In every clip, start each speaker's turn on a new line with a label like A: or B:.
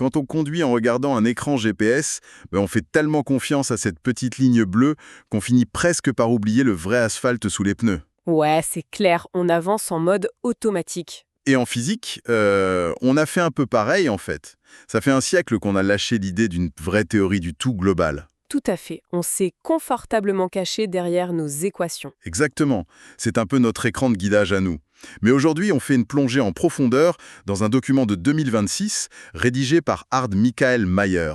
A: Quand on conduit en regardant un écran GPS, on fait tellement confiance à cette petite ligne bleue qu'on finit presque par oublier le vrai asphalte sous les pneus.
B: Ouais, c'est clair, on avance en mode automatique.
A: Et en physique, on a fait un peu pareil en fait. Ça fait un siècle qu'on a lâché l'idée d'une vraie théorie du tout globale.
B: Tout à fait, on s'est confortablement caché derrière nos équations.
A: Exactement, c'est un peu notre écran de guidage à nous. Mais aujourd'hui, on fait une plongée en profondeur dans un document de 2026 rédigé par Ard Michael Mayer.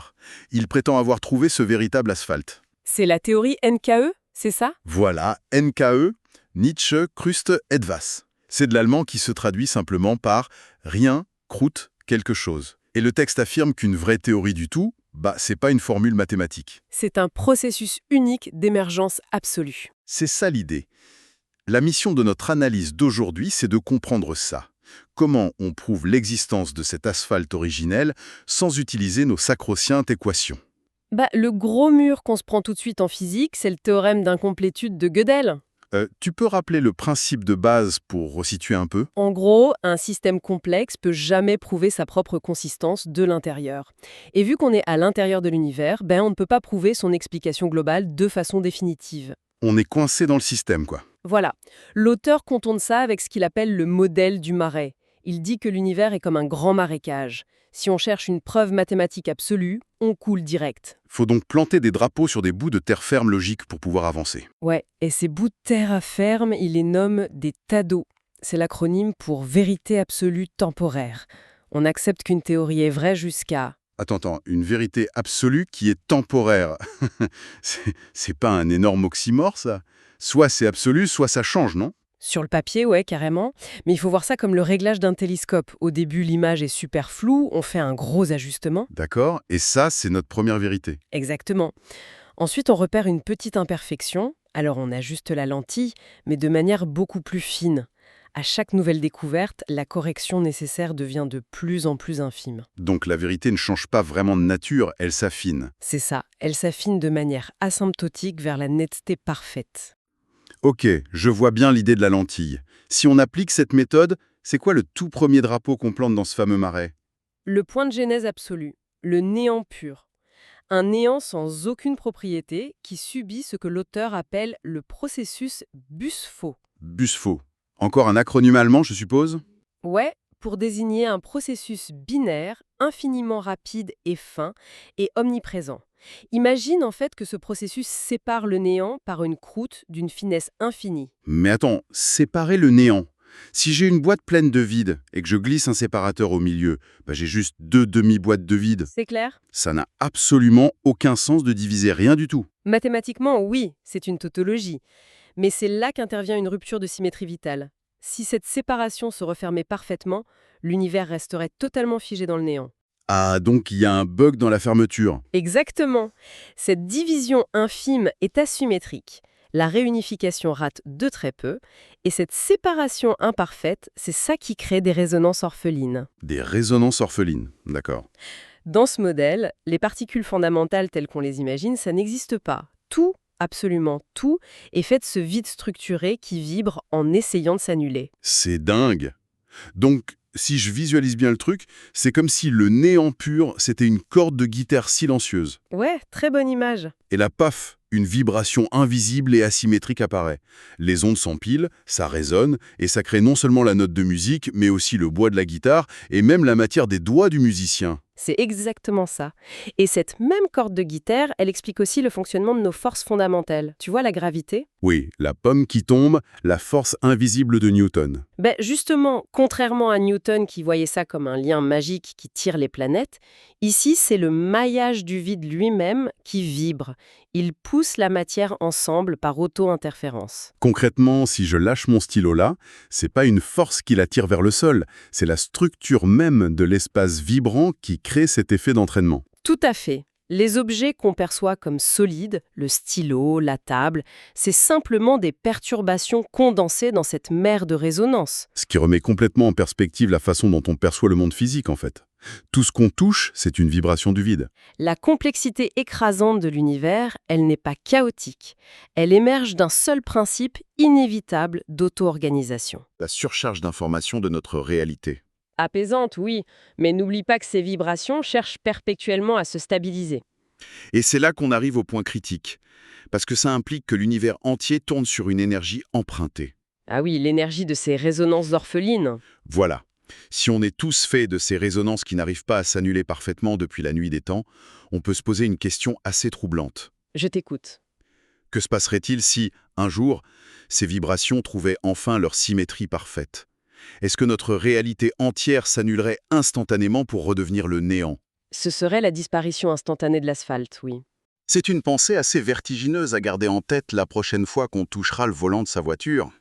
A: Il prétend avoir trouvé ce véritable asphalte.
B: C'est la théorie NKE, c'est ça?
A: Voilà, NKE, Nietzsche, Krust, Etwas. C'est de l'allemand qui se traduit simplement par rien, croûte, quelque chose. Et le texte affirme qu'une vraie théorie du tout, c'est pas une formule mathématique.
B: C'est un processus unique d'émergence absolue.
A: C'est ça l'idée. La mission de notre analyse d'aujourd'hui, c'est de comprendre ça. Comment on prouve l'existence de cet asphalte originel sans utiliser nos sacro-saintes équations.
B: Le gros mur qu'on se prend tout de suite en physique, c'est le théorème d'incomplétude de Gödel.
A: Tu peux rappeler le principe de base pour resituer un peu?
B: En gros, un système complexe peut jamais prouver sa propre consistance de l'intérieur. Et vu qu'on est à l'intérieur de l'univers, on ne peut pas prouver son explication globale de façon définitive.
A: On est coincé dans le système, quoi.
B: Voilà. L'auteur contourne ça avec ce qu'il appelle le modèle du marais. Il dit que l'univers est comme un grand marécage. Si on cherche une preuve mathématique absolue, on coule direct.
A: Faut donc planter des drapeaux sur des bouts de terre ferme logique pour pouvoir avancer.
B: Ouais, et ces bouts de terre à ferme, il les nomme des TADO. C'est l'acronyme pour vérité absolue temporaire. On accepte qu'une théorie est vraie jusqu'à...
A: Attends, une vérité absolue qui est temporaire. C'est pas un énorme oxymore, ça? Soit c'est absolu, soit ça change, non?
B: Sur le papier, ouais, carrément. Mais il faut voir ça comme le réglage d'un télescope. Au début, l'image est super floue, on fait un gros ajustement.
A: D'accord, et ça, c'est notre première vérité.
B: Exactement. Ensuite, on repère une petite imperfection. Alors on ajuste la lentille, mais de manière beaucoup plus fine. À chaque nouvelle découverte, la correction nécessaire devient de plus en plus infime.
A: Donc la vérité ne change pas vraiment de nature, elle s'affine.
B: C'est ça, elle s'affine de manière asymptotique vers la netteté parfaite.
A: Ok, je vois bien l'idée de la lentille. Si on applique cette méthode, c'est quoi le tout premier drapeau qu'on plante dans ce fameux marais?
B: Le point de genèse absolu, le néant pur. Un néant sans aucune propriété qui subit ce que l'auteur appelle le processus BUSFO.
A: BUSFO. Encore un acronyme allemand, je suppose?
B: Ouais, pour désigner un processus binaire, infiniment rapide et fin, et omniprésent. Imagine en fait que ce processus sépare le néant par une croûte d'une finesse infinie.
A: Mais attends, séparer le néant. Si j'ai une boîte pleine de vide et que je glisse un séparateur au milieu, j'ai juste 2 demi-boîtes de vide.
B: C'est clair?
A: Ça n'a absolument aucun sens de diviser rien du tout.
B: Mathématiquement, oui, c'est une tautologie. Mais c'est là qu'intervient une rupture de symétrie vitale. Si cette séparation se refermait parfaitement, l'univers resterait totalement figé dans le néant.
A: Ah, donc il y a un bug dans la fermeture.
B: Exactement. Cette division infime est asymétrique. La réunification rate de très peu, et cette séparation imparfaite, c'est ça qui crée des résonances orphelines.
A: Des résonances orphelines, d'accord.
B: Dans ce modèle, les particules fondamentales telles qu'on les imagine, ça n'existe pas. Tout, absolument tout, est fait de ce vide structuré qui vibre en essayant de s'annuler.
A: C'est dingue. Donc, si je visualise bien le truc, c'est comme si le néant pur, c'était une corde de guitare silencieuse.
B: Ouais, très bonne image.
A: Et là, paf, une vibration invisible et asymétrique apparaît. Les ondes s'empilent, ça résonne, et ça crée non seulement la note de musique, mais aussi le bois de la guitare, et même la matière des doigts du musicien.
B: C'est exactement ça. Et cette même corde de guitare, elle explique aussi le fonctionnement de nos forces fondamentales. Tu vois la gravité?
A: Oui, la pomme qui tombe, la force invisible de Newton.
B: Justement, contrairement à Newton qui voyait ça comme un lien magique qui tire les planètes, ici c'est le maillage du vide lui-même qui vibre. Il pousse la matière ensemble par auto-interférence.
A: Concrètement, si je lâche mon stylo là, c'est pas une force qui l'attire vers le sol, c'est la structure même de l'espace vibrant qui crée cet effet d'entraînement.
B: Tout à fait. Les objets qu'on perçoit comme solides, le stylo, la table, c'est simplement des perturbations condensées dans cette mer de résonance.
A: Ce qui remet complètement en perspective la façon dont on perçoit le monde physique, en fait. Tout ce qu'on touche, c'est une vibration du vide.
B: La complexité écrasante de l'univers, elle n'est pas chaotique. Elle émerge d'un seul principe inévitable d'auto-organisation.
A: La surcharge d'informations de notre réalité.
B: Apaisante, oui, mais n'oublie pas que ces vibrations cherchent perpétuellement à se stabiliser.
A: Et c'est là qu'on arrive au point critique, parce que ça implique que l'univers entier tourne sur une énergie empruntée.
B: Ah oui, l'énergie de ces résonances orphelines.
A: Voilà. Si on est tous faits de ces résonances qui n'arrivent pas à s'annuler parfaitement depuis la nuit des temps, on peut se poser une question assez troublante.
B: Je t'écoute.
A: Que se passerait-il si, un jour, ces vibrations trouvaient enfin leur symétrie parfaite? Est-ce que notre réalité entière s'annulerait instantanément pour redevenir le néant?
B: Ce serait la disparition instantanée de l'asphalte, oui.
A: C'est une pensée assez vertigineuse à garder en tête la prochaine fois qu'on touchera le volant de sa voiture.